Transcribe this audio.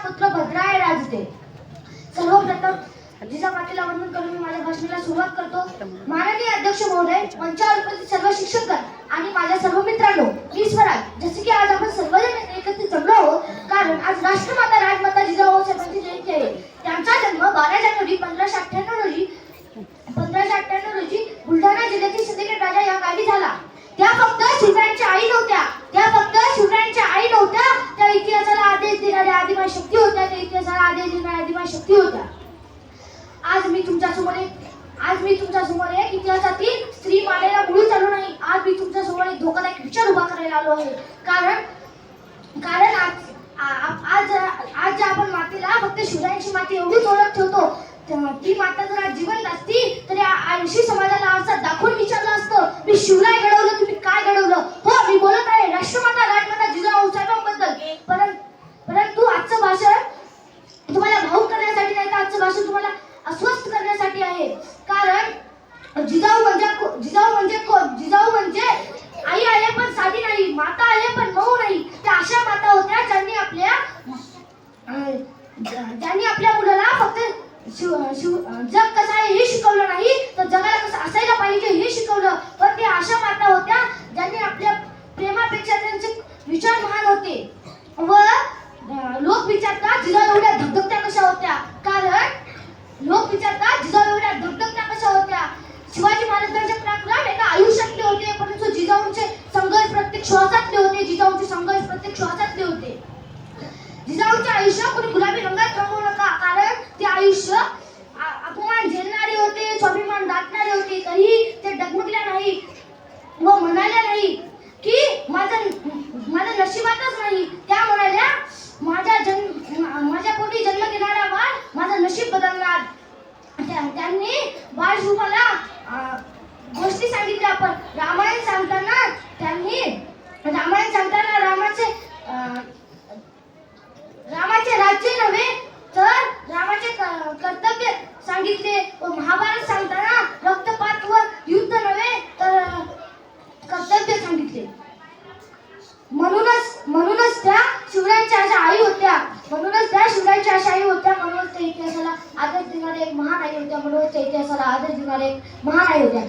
पुत्र भद्राय राजते. सर्वप्रथम जिजामातेला वंदन करून मी माझ्या भाषणाला सुरुवात करतो. माननीय अध्यक्ष महोदय, मंचावर उपस्थित सर्व शिक्षकगण आणि माझ्या सर्व मित्रांनो, मी स्वराज. जसे की आज आपण सर्वजण एकत्रित जमलो आहोत कारण आज राष्ट्रमाता राजमाता जिजाऊ साहेबांची जयंती आहे. त्यांचा जन्म 12 जानेवारी 1598 रोजी बुलढाणा जिल्ह्यातील सिंदखेड राजा या गावी झाला. त्या फक्त शिवरायांच्या आई नव्हत्या, त्या इतिहासाला आदेश देणाऱ्या आदिमाय शक्ती होत्या, आज मी तुमच्या समोर एक इतिहासातील स्त्री मानेला मुळी चालू नाही. आज मी तुमच्या समोर एक धोकादायक विचार उभा करायला आलो आहे. कारण आज आपण मातेला फक्त शिवरायांची माती एवढीच ओळख ठेवतो. ती माता जर आज जिवंत असती तर आयुष्य समाजाला आरसा दाखवून विचारलं असतं, मी शिवराय घडवलं, तुम्ही काय घडवलं. हो, मी बोलत आहे राष्ट्रमाता राजमाता जिजाऊ साहेबांबद्दल. परंतु आजचं भाषण तुम्हाला भावुक करण्यासाठी नाही, तर आजचं भाषण तुम्हाला अस्वस्थ करण्यासाठी आहे. कारण जिजाऊ म्हणजे आई आहे पण साधी नाही, माता आहे पण मऊ नाही. त्या अशा माता होत्या ज्यांनी आपल्या मुलाला फक्त जग कसं आहे हे शिकवलं नाही, तर जगाला कसं असायला पाहिजे हे शिकवलं. पण त्या अशा माता होत्या ज्यांनी आपल्या प्रेमापेक्षा त्यांचे विचार महान होते. व लोक विचारतात जिजाऊ एवढ्या धगधगत्या कशा होत्या, शिवाजी महाराजांचे पराक्रम एका आयुष्यातले होते, परंतु जिजाऊंचे संघर्ष प्रत्येक श्वासातले होते. जिजाऊंचे आयुष्य कोणी गुलाबी रंगात रंगवू नका, कारण ते आयुष्य अपमान झेलणारे होते, स्वाभिमान दाटणारे होते. तरीही ते डगमगल्या नाही व म्हणाल्या नाही की माझं नशिबातच नाही. त्या म्हणाल्या माझ्या पोटी जन्म घेणारा बाळ माझं नशीब बदलणार. त्यांनी बाळशुभाला गोष्टी सांगितल्या. आपण रामायण सांगताना रामाचे राज्य नव्हे तर रामाचे कर्तव्य सांगितले. व महाभारत सांगताना रक्तपात व युद्ध नव्हे तर कर्तव्य सांगितले. म्हणूनच त्या शिवरायांच्या अशा आई होत्या. म्हणूनच त्या इतिहासाला आदर देणारे एक महान आई होत्या.